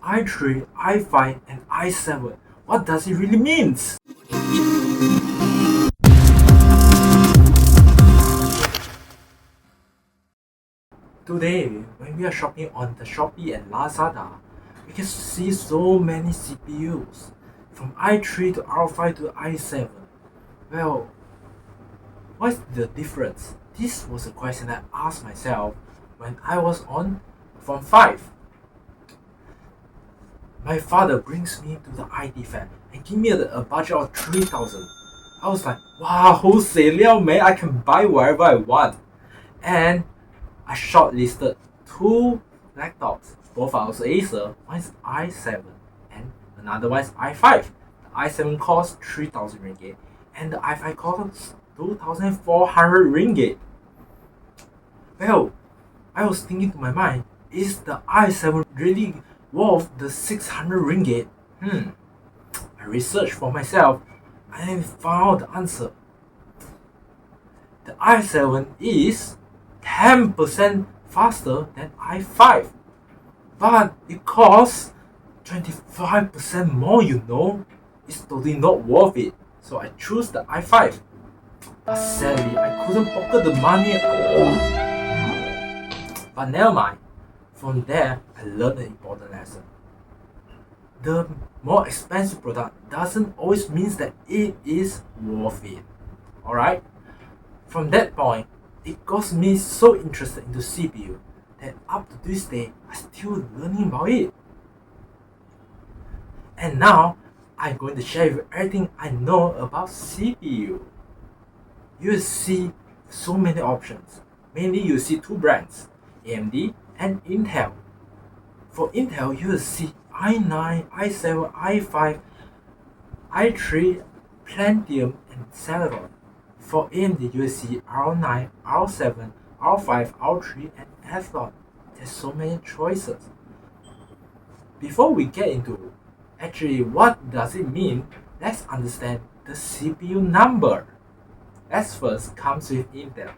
i3, i5, and i7. What does it really mean? Today, when we are shopping on the Shopee and Lazada, we can see so many CPUs, from i3 to r5 to i7. Well, what's the difference? This was a question I asked myself when I was on Form 5. My father brings me to the IT fair and give me a budget of 3,000. I was like, wow, 好 man, I can buy whatever I want. And I shortlisted two laptops. Both are also Acer. One is i7 and another one is i5. The i7 costs 3,000 ringgit and the i5 costs 2,400 ringgit. Well, I was thinking to my mind, is the i7 really worth the 600 ringgit? I researched for myself and found the answer. The i7 is 10% faster than i5, but it costs 25% more, It's totally not worth it. So I choose the i5. But sadly, I couldn't pocket the money at all. But never mind. From there, I learned an important lesson. The more expensive product doesn't always mean that it is worth it. Alright? From that point, it got me so interested into CPU that up to this day, I'm still learning about it. And now, I'm going to share with you everything I know about CPU. You will see so many options. Mainly, you will see two brands, AMD and Intel. For Intel, you will see i9, i7, i5, i3, Pentium, and Celeron. For AMD, you will see R9, R7, R5, R3, and Athlon. There's so many choices. Before we get into actually what does it mean, let's understand the CPU number. Let's first comes with Intel.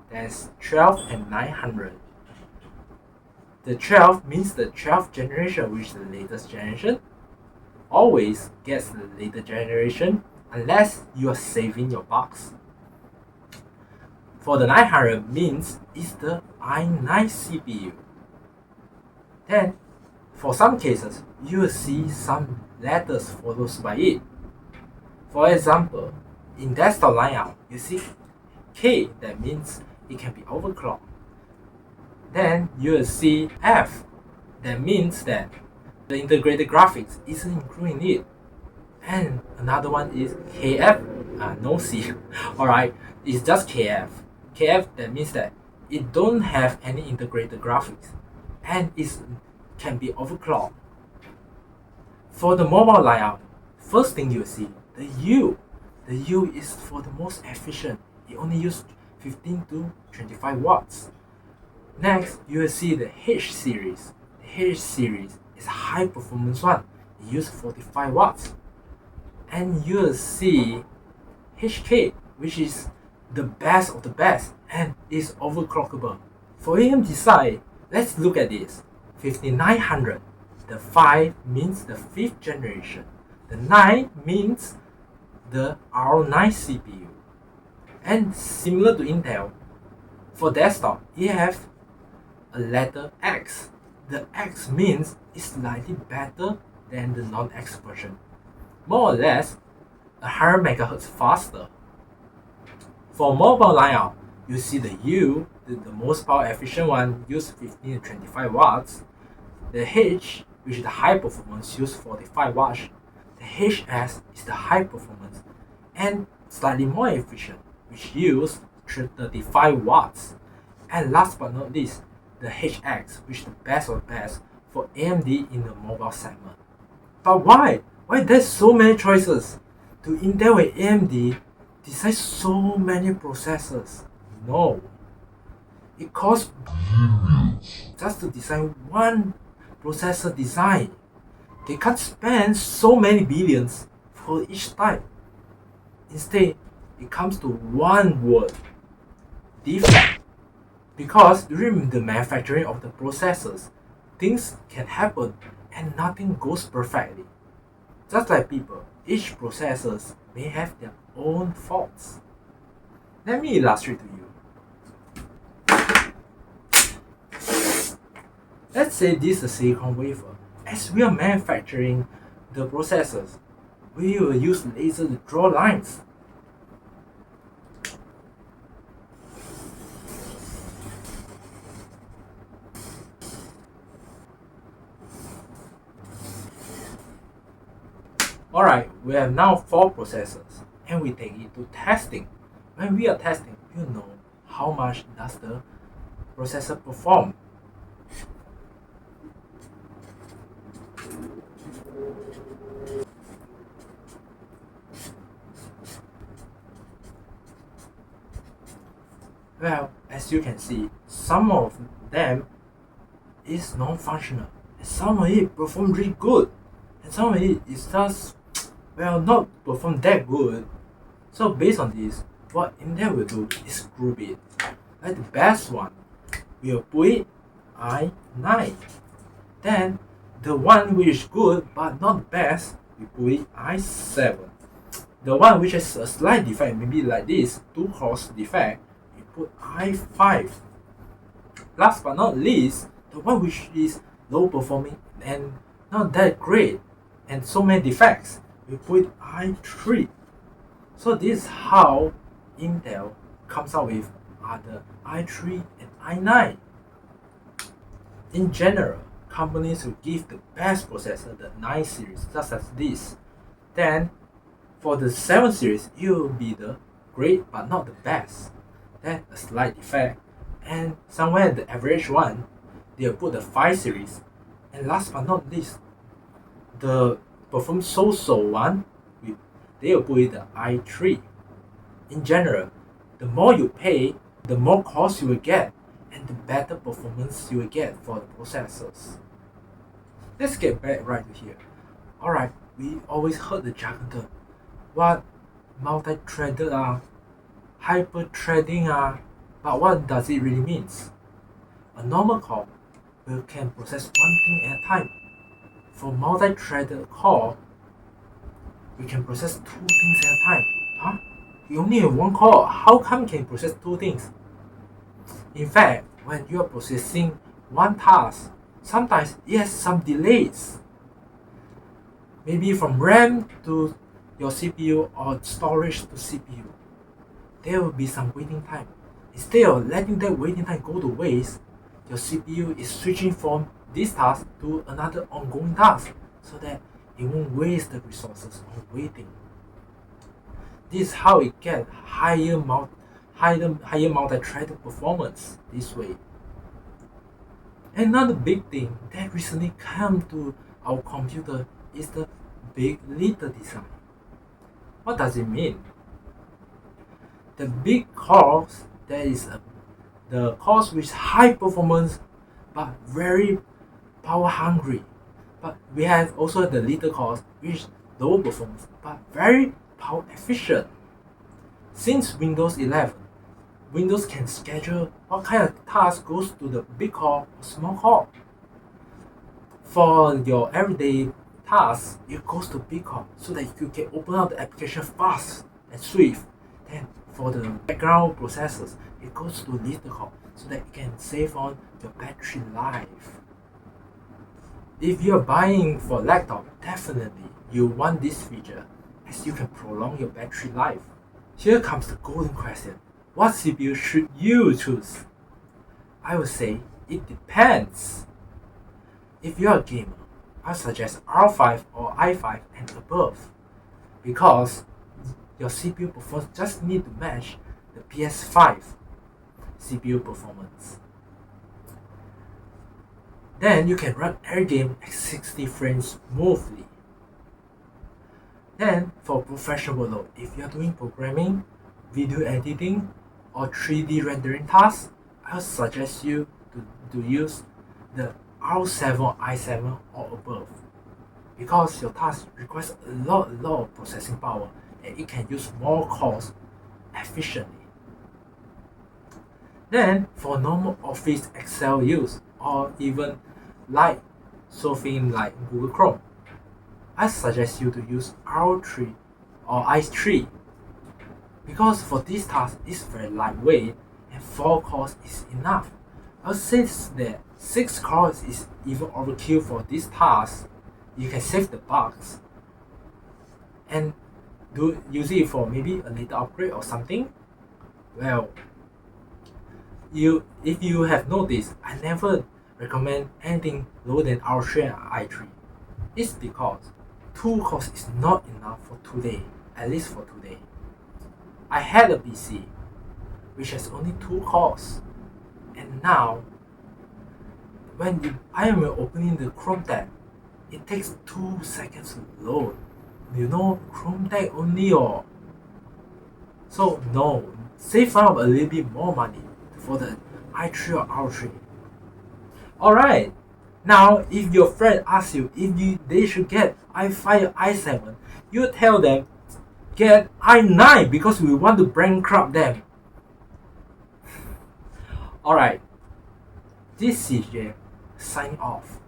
There's 12 and 900. The 12 means the 12th generation, which is the latest generation. Always gets the later generation unless you are saving your bucks. For the 900 means it's the i9 CPU. Then, for some cases, you will see some letters followed by it. For example, in desktop lineup, you see K, that means it can be overclocked. Then you will see F, that means that the integrated graphics isn't including it. And another one is KF, no C. Alright, it's just KF. KF, that means that it don't have any integrated graphics and it can be overclocked. For the mobile layout, first thing you see, the U. The U is for the most efficient. It only uses 15 to 25 watts. Next, you will see the H series. The H series is a high performance one. It uses 45 watts. And you will see HK, which is the best of the best and is overclockable. For AMD side, let's look at this. 5900. The 5 means the 5th generation. The 9 means the R9 CPU. And similar to Intel, for desktop, you have a letter X. The X means it's slightly better than the non-X version. More or less, 100 MHz faster. For mobile lineup, you see the U, the most power efficient one, use 15 to 25 watts. The H, which is the high performance, use 45 watts. The HS is the high performance and slightly more efficient, which use 35 watts. And last but not least, the HX, which is the best of the best for AMD in the mobile segment. But why? Why there's so many choices? Do Intel and AMD design so many processors? No. It costs billions just to design one processor design. They can't spend so many billions for each type. Instead, it comes to one word: defect. Because during the manufacturing of the processors, things can happen and nothing goes perfectly. Just like people, each processors may have their own faults. Let me illustrate to you. Let's say this is a silicon wafer. As we are manufacturing the processors, we will use laser to draw lines. Alright, we have now 4 processors and we take it to testing. When we are testing, you know how much does the processor perform. Well, as you can see, some of them is non-functional, and some of it perform really good, and some of it is just, well, not perform that good. So based on this, what Intel will do is group it. Like the best one, we'll put it i9. Then the one which is good but not best, we put it i7. The one which has a slight defect, maybe like this, 2 cores defect, we put i5. Last but not least, the one which is low performing and not that great and so many defects, we put i3. So this is how Intel comes out with other i3 and i9. In general, companies will give the best processor, the 9 series, just as this. Then, for the 7 series, it will be the great but not the best. Then a slight defect, and somewhere the average one, they'll put the 5 series. And last but not least, the perform so-so one, they'll put it the i3. In general, the more you pay, the more cost you will get, and the better performance you will get for the processors. Let's get back right to here. Alright, we always heard the jargon term. What multi-threaded are, hyper-threading are, but what does it really mean? A normal core can process one thing at a time. For multi-threaded core, we can process 2 things at a time. Huh? You only have 1 core, how come you can process 2 things? In fact, when you are processing one task, sometimes it has some delays. Maybe from RAM to your CPU or storage to CPU. There will be some waiting time. Instead of letting that waiting time go to waste, your CPU is switching from this task to another ongoing task so that it won't waste the resources on waiting. This is how it gets higher multi-threaded performance this way. Another big thing that recently came to our computer is the big little design. What does it mean? The big cores, the cores with high performance but very power hungry. But we have also the little cores which low performance but very power efficient. Since Windows 11, Windows can schedule what kind of task goes to the big core or small core. For your everyday tasks, it goes to big core so that you can open up the application fast and swift. Then for the background processors, it goes to little core so that you can save on your battery life. If you're buying for laptop, definitely you want this feature as you can prolong your battery life. Here comes the golden question. What CPU should you choose? I would say it depends. If you're a gamer, I suggest R5 or i5 and above because your CPU performance just need to match the PS5 CPU performance. Then you can run every game at 60 frames smoothly. Then for professional workload, if you're doing programming, video editing, or 3D rendering tasks, I would suggest you to use the R7 or i7 or above because your task requires a lot of processing power and it can use more cores efficiently. Then for normal Office Excel use or even light something like Google Chrome. I suggest you to use R3 or i3 because for this task it's very lightweight and 4 cores is enough. I'll say that 6 cores is even overkill for this task. You can save the bugs and use it for maybe a later upgrade or something. Well, if you have noticed, I never recommend anything lower than R3 and i3. It's because 2 cores is not enough for today, at least for today. I had a PC which has only 2 cores, and now when I am opening the Chrome tab, it takes 2 seconds to load. Chrome tab only So no, save up a little bit more money for the i3 or R3. Alright, now if your friend asks you if they should get i5 or i7, you tell them get i9 because we want to bankrupt them. Alright, this is CJ signing off.